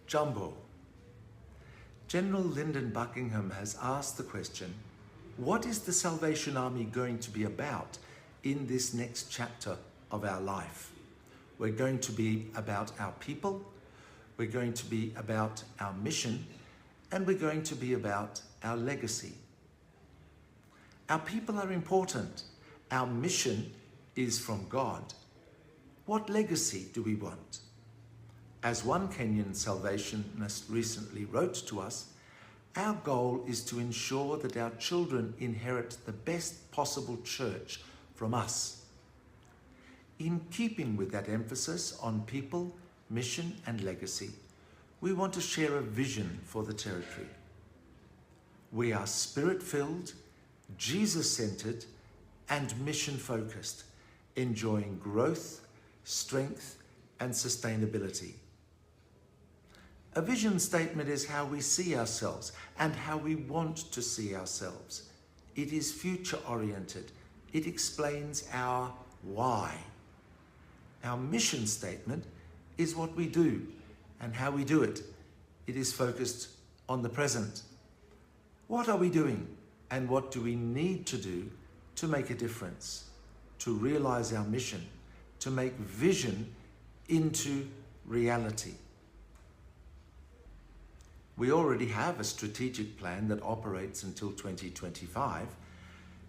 Jumbo. General Lyndon Buckingham has asked the question, what is the Salvation Army going to be about in this next chapter of our life? We're going to be about our people, we're going to be about our mission, and we're going to be about our legacy. Our people are important. Our mission is from God. What legacy do we want? As one Kenyan Salvationist recently wrote to us, our goal is to ensure that our children inherit the best possible church from us. In keeping with that emphasis on people, mission, and legacy, we want to share a vision for the territory. We are spirit-filled, Jesus-centered, and mission-focused, enjoying growth, strength, and sustainability. A vision statement is how we see ourselves and how we want to see ourselves. It is future-oriented. It explains our why. Our mission statement is what we do and how we do it. It is focused on the present. What are we doing and what do we need to do to make a difference, to realize our mission, to make vision into reality? We already have a strategic plan that operates until 2025.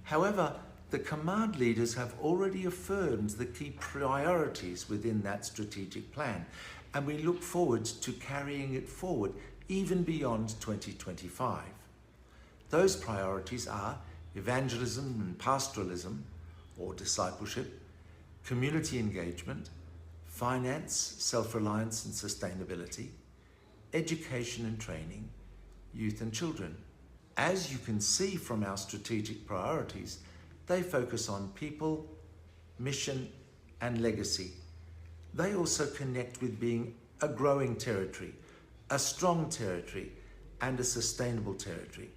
However, the command leaders have already affirmed the key priorities within that strategic plan, and we look forward to carrying it forward even beyond 2025. Those priorities are evangelism and pastoralism, or discipleship, community engagement, finance, self-reliance and sustainability, education and training, youth and children. As you can see from our strategic priorities, they focus on people, mission, and legacy. They also connect with being a growing territory, a strong territory, and a sustainable territory.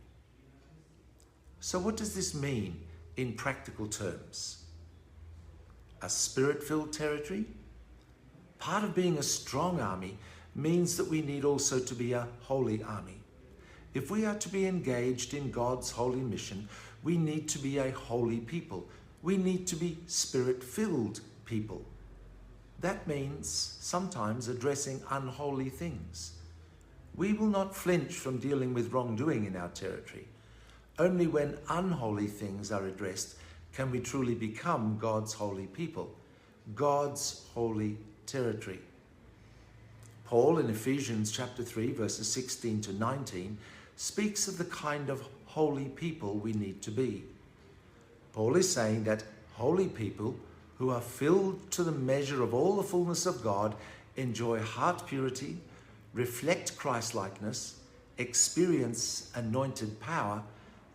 So what does this mean in practical terms? A spirit-filled territory? Part of being a strong army means that we need also to be a holy army. If we are to be engaged in God's holy mission, we need to be a holy people. We need to be spirit-filled people. That means sometimes addressing unholy things. We will not flinch from dealing with wrongdoing in our territory. Only when unholy things are addressed can we truly become God's holy people, God's holy territory. Paul in Ephesians chapter 3, verses 16 to 19, speaks of the kind of holy people we need to be. Paul is saying that holy people who are filled to the measure of all the fullness of God enjoy heart purity, reflect Christ-likeness, experience anointed power,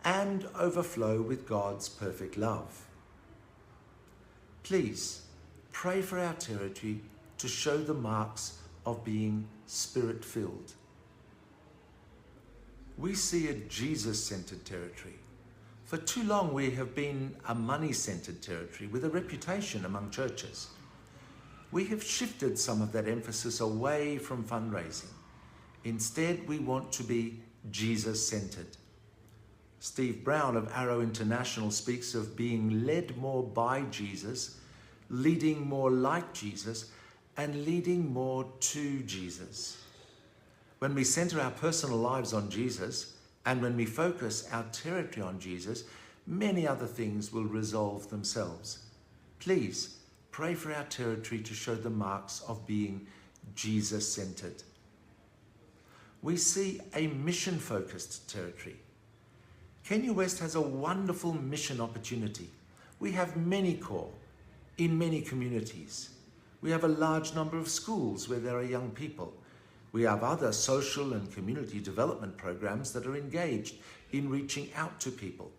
and overflow with God's perfect love. Please pray for our territory to show the marks of being spirit-filled. We see a Jesus-centered territory. For too long we have been a money-centered territory with a reputation among churches. We have shifted some of that emphasis away from fundraising. Instead, we want to be Jesus-centered. Steve Brown of Arrow International speaks of being led more by Jesus, leading more like Jesus, and leading more to Jesus. When we center our personal lives on Jesus, and when we focus our territory on Jesus, many other things will resolve themselves. Please pray for our territory to show the marks of being Jesus-centered. We see a mission-focused territory. Kenya West has a wonderful mission opportunity. We have many core in many communities. We have a large number of schools where there are young people. We have other social and community development programs that are engaged in reaching out to people.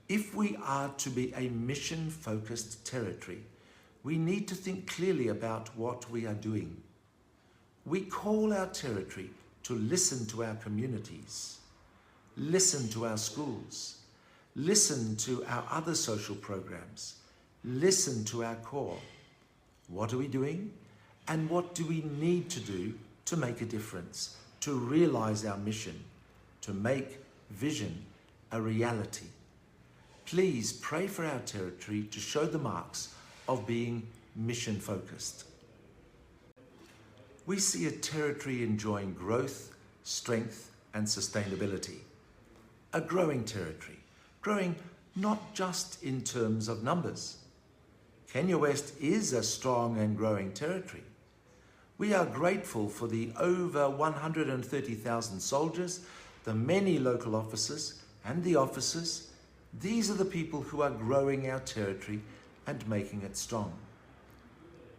If we are to be a mission-focused territory, we need to think clearly about what we are doing. We call our territory to listen to our communities, listen to our schools, listen to our other social programs, listen to our core. What are we doing? And what do we need to do to make a difference, to realize our mission, to make vision a reality. Please pray for our territory to show the marks of being mission-focused. We see a territory enjoying growth, strength, and sustainability. A growing territory, growing not just in terms of numbers. Kenya West is a strong and growing territory. We are grateful for the over 130,000 soldiers, the many local officers, and the officers. These are the people who are growing our territory and making it strong.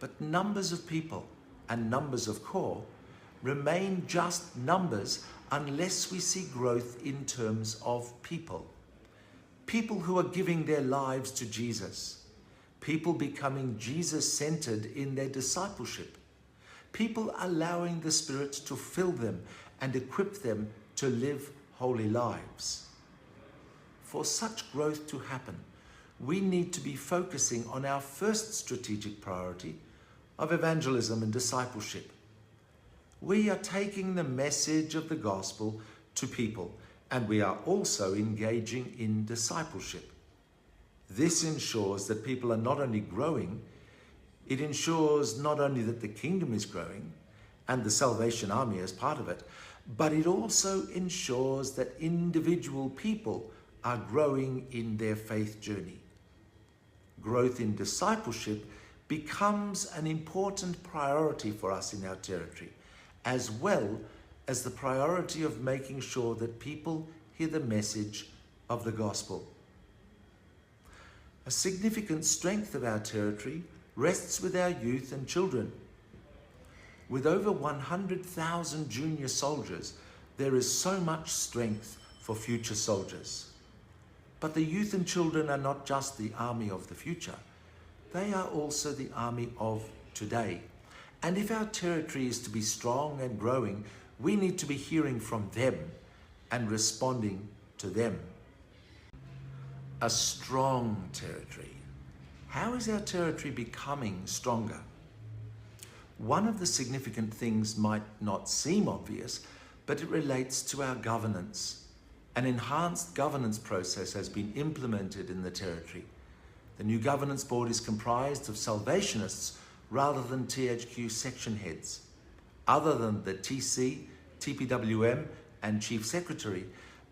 But numbers of people and numbers of corps remain just numbers unless we see growth in terms of people. People who are giving their lives to Jesus. People becoming Jesus-centered in their discipleship. People allowing the Spirit to fill them and equip them to live holy lives. For such growth to happen, we need to be focusing on our first strategic priority of evangelism and discipleship. We are taking the message of the gospel to people, and we are also engaging in discipleship. This ensures that people are not only growing, it ensures not only that the kingdom is growing and the Salvation Army is part of it, but it also ensures that individual people are growing in their faith journey. Growth in discipleship becomes an important priority for us in our territory, as well as the priority of making sure that people hear the message of the gospel. A significant strength of our territory rests with our youth and children. With over 100,000 junior soldiers, there is so much strength for future soldiers. But the youth and children are not just the army of the future. They are also the army of today. And if our territory is to be strong and growing, we need to be hearing from them and responding to them. A strong territory. How is our territory becoming stronger? One of the significant things might not seem obvious, but it relates to our governance. An enhanced governance process has been implemented in the territory. The new governance board is comprised of Salvationists rather than THQ section heads. Other than the TC, TPWM, and Chief Secretary,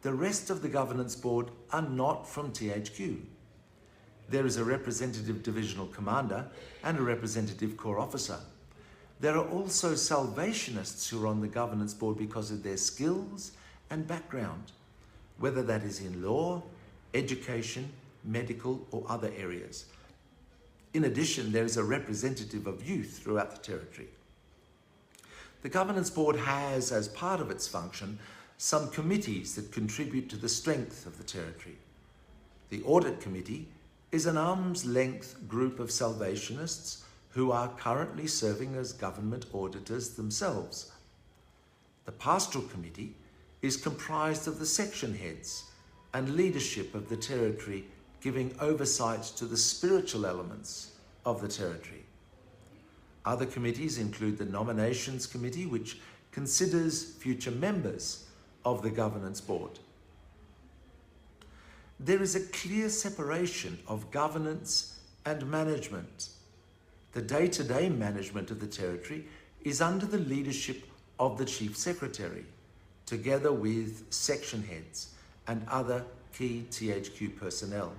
the rest of the governance board are not from THQ. There is a representative divisional commander and a representative corps officer. There are also Salvationists who are on the governance board because of their skills and background, whether that is in law, education, medical, or other areas. In addition, there is a representative of youth throughout the territory. The governance board has, as part of its function, some committees that contribute to the strength of the territory. The audit committee is an arm's-length group of Salvationists who are currently serving as government auditors themselves. The pastoral committee is comprised of the section heads and leadership of the territory, giving oversight to the spiritual elements of the territory. Other committees include the nominations committee, which considers future members of the governance board. There is a clear separation of governance and management. The day-to-day management of the territory is under the leadership of the Chief Secretary, together with section heads and other key THQ personnel.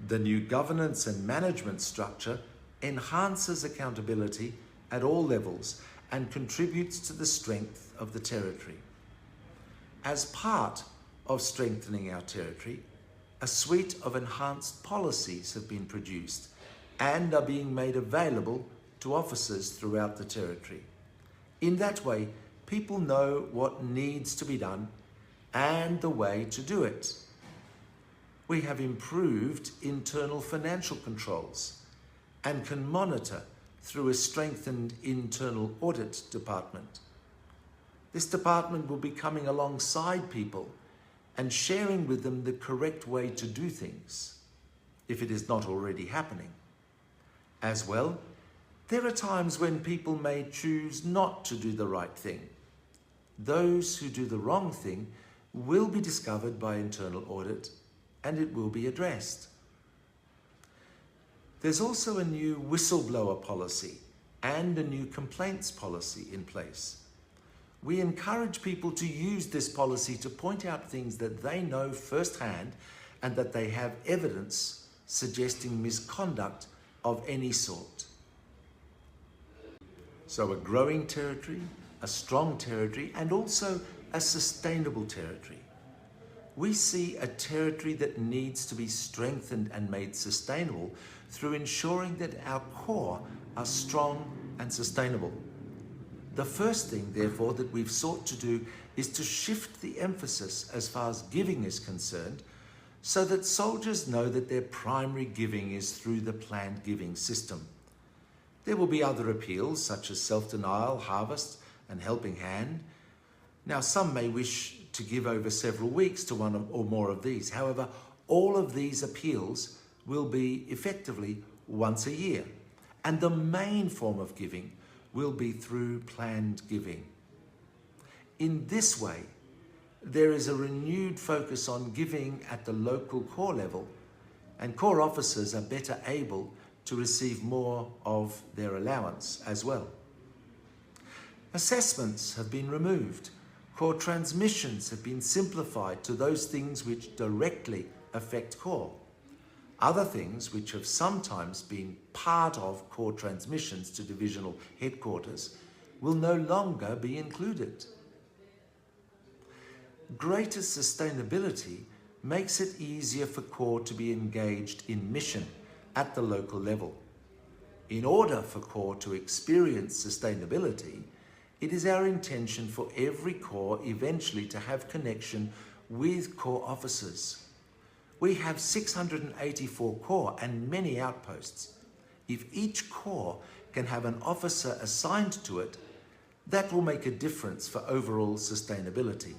The new governance and management structure enhances accountability at all levels and contributes to the strength of the territory. As part of strengthening our territory, a suite of enhanced policies have been produced and are being made available to officers throughout the territory. In that way, people know what needs to be done and the way to do it. We have improved internal financial controls and can monitor through a strengthened internal audit department. This department will be coming alongside people and sharing with them the correct way to do things, if it is not already happening. As well, There are times when people may choose not to do the right thing. Those who do the wrong thing will be discovered by internal audit, and it will be addressed. There's also a new whistleblower policy and a new complaints policy in place. We encourage people to use this policy to point out things that they know firsthand and that they have evidence suggesting misconduct of any sort. So a growing territory, a strong territory, and also a sustainable territory. We see a territory that needs to be strengthened and made sustainable through ensuring that our core are strong and sustainable. The first thing, therefore, that we've sought to do is to shift the emphasis as far as giving is concerned, so that soldiers know that their primary giving is through the planned giving system. There will be other appeals such as self-denial, harvest, and helping hand. Now, some may wish to give over several weeks to one or more of these. However, all of these appeals will be effectively once a year, and the main form of giving will be through planned giving. In this way, there is a renewed focus on giving at the local corps level, and corps officers are better able to receive more of their allowance as well. Assessments have been removed. Corps transmissions have been simplified to those things which directly affect corps. Other things which have sometimes been part of corps transmissions to divisional headquarters will no longer be included. Greater sustainability makes it easier for corps to be engaged in mission at the local level. In order for corps to experience sustainability, it is our intention for every corps eventually to have connection with corps officers. We have 684 corps and many outposts. If each corps can have an officer assigned to it, that will make a difference for overall sustainability.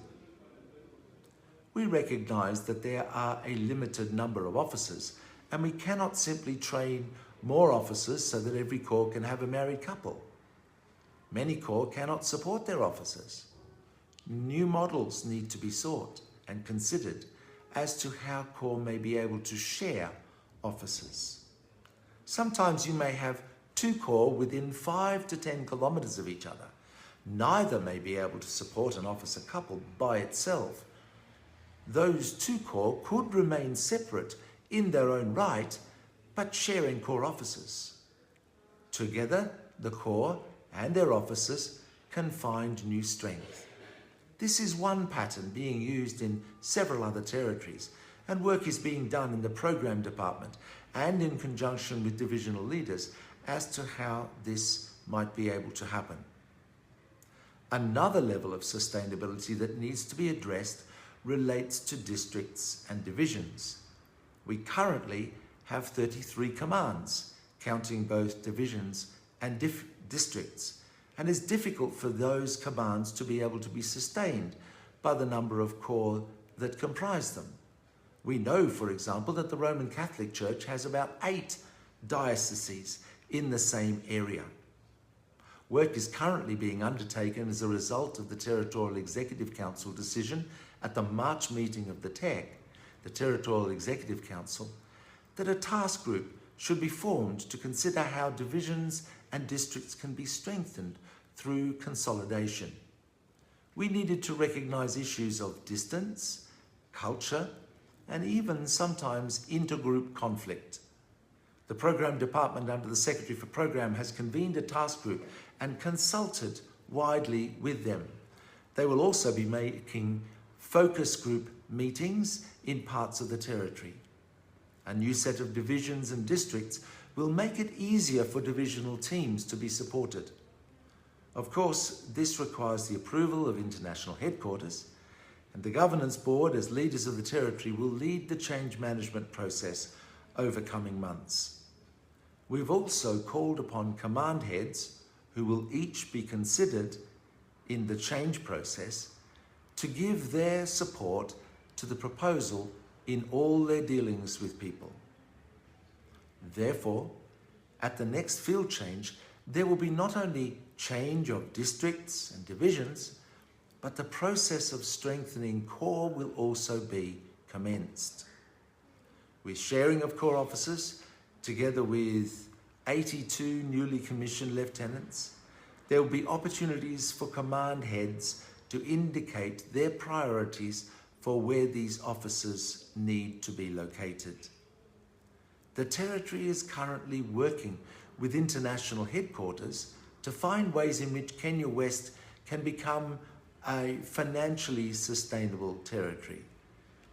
We recognize that there are a limited number of officers, and we cannot simply train more officers so that every corps can have a married couple. Many corps cannot support their officers. New models need to be sought and considered as to how corps may be able to share officers. Sometimes you may have two corps within 5 to 10 kilometers of each other. Neither may be able to support an officer couple by itself. Those two corps could remain separate in their own right, but sharing corps officers. Together, the corps and their officers can find new strength. This is one pattern being used in several other territories, and work is being done in the program department and in conjunction with divisional leaders as to how this might be able to happen. Another level of sustainability that needs to be addressed relates to districts and divisions. We currently have 33 commands, counting both divisions and districts, and it's difficult for those commands to be able to be sustained by the number of corps that comprise them. We know, for example, that the Roman Catholic Church has about 8 dioceses in the same area. Work is currently being undertaken as a result of the Territorial Executive Council decision at the March meeting of the TEC, the Territorial Executive Council, that a task group should be formed to consider how divisions and districts can be strengthened through consolidation. We needed to recognise issues of distance, culture, and even sometimes intergroup conflict. The Program Department under the Secretary for Program has convened a task group and consulted widely with them. They will also be making focus group meetings in parts of the territory. A new set of divisions and districts will make it easier for divisional teams to be supported. Of course, this requires the approval of international headquarters, and the Governance Board, as leaders of the territory, will lead the change management process over coming months. We've also called upon command heads, who will each be considered in the change process, to give their support to the proposal in all their dealings with people. Therefore, at the next field change, There will be not only change of districts and divisions, but the process of strengthening core will also be commenced. With sharing of core officers, together with 82 newly commissioned lieutenants, there will be opportunities for command heads to indicate their priorities for where these officers need to be located. The Territory is currently working with international headquarters to find ways in which Kenya West can become a financially sustainable territory.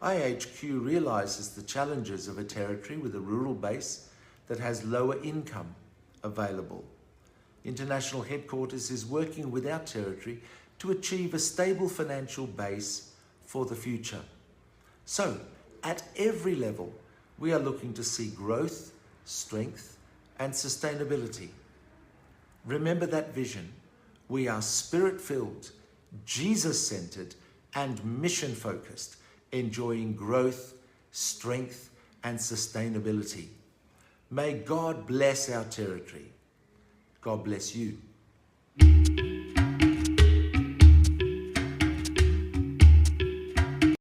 IHQ realises the challenges of a territory with a rural base that has lower income available. International headquarters is working with our territory to achieve a stable financial base for the future. So, at every level, we are looking to see growth, strength, and sustainability. Remember that vision. We are spirit-filled, Jesus-centered, and mission-focused, enjoying growth, strength, and sustainability. May God bless our territory. God bless you.